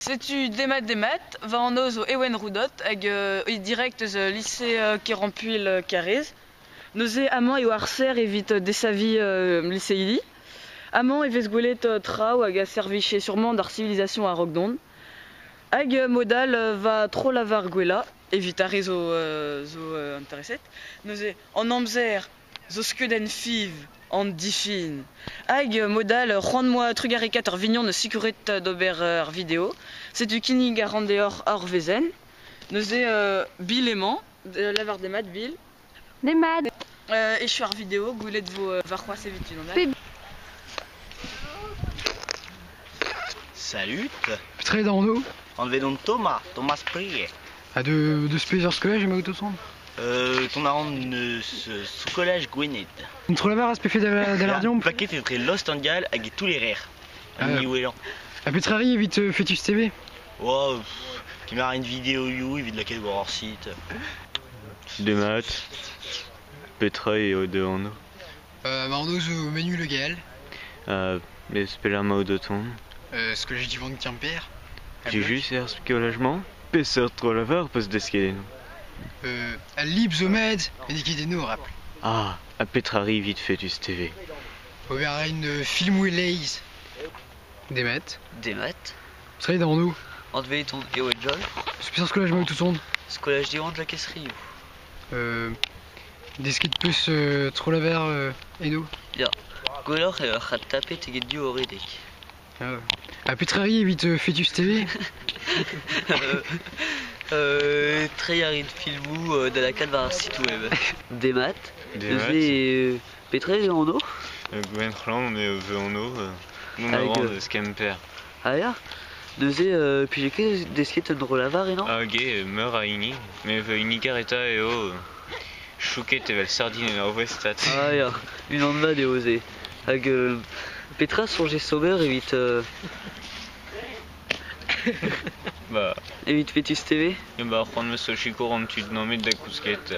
C'est-tu des maths, va en ose au Ewen Roudot, hag direct lycée Kerampuil Carrez. Nosé amant et arcer évite desavi lycéili. Amant et vesgoulet trao hag a serviché sûrement d'ar civilisation à Rogdon. Hag modal va trop lavar gwella, évite a zo intéressé. Nosé en amzer, zo skuden fiv, en diffine. Hag modal rend-moi trugaricat ar vignon de sécurité d'ober vidéo. C'est du kini garandeor or vezen. Nosé Bill aimant, lavar des maths Bill. Des maths. Et je suis ar vidéo, goulet de vos varquois c'est vite. Salut. Très dans nous. On devait donc Thomas Prier. À de spécial collège et ma autoson. Ton arrond sous collège Gwynedd. Une trop la barre à se fait d'alardion. Le paquet fait très Lost Andial avec tous les rires. À Petrari évite Fétus TV. Oh, qui m'a une vidéo you, évite laquelle voir hors site. Des maths. Petra et Odeano. Marnoz au menu legal. Mais spelama Odoton. Ce que j'ai dit vendre Quimper. J'ai juste er scolagement. Pesser trop la barre parce d'escaleno. À Libzomed, Médiqué des nous rappel. Ah, à Petrari vite Fétus TV. On verra une film où Lays. Des maths. Des maths. Très dans nous. On devait ton et John. Spécial collège ma autoson. Ce collège des de la caisserie. Des skis de plus trop la verre et nous. Bien. Golor et a tapé tes du oredek. À Petrari évite Fétus TV. Très aride filmou de la calvar site web. Des maths. Des maths. Petra et en eau. Gwenflan mais Veono. Non avant de Scamper. Ah ya. Deuxé puis j'ai que des skates de lavar et non. Ah gay meurt à Ini. Mais une careta et oh. Chouquet vel sardine et westat. Ah ya. Une enva des osés. Hag Petra songeait sauveur évite. Bah. Évite Fétus TV. Et bah, prendre monsieur Chico, on tu te nommer de la cousquette.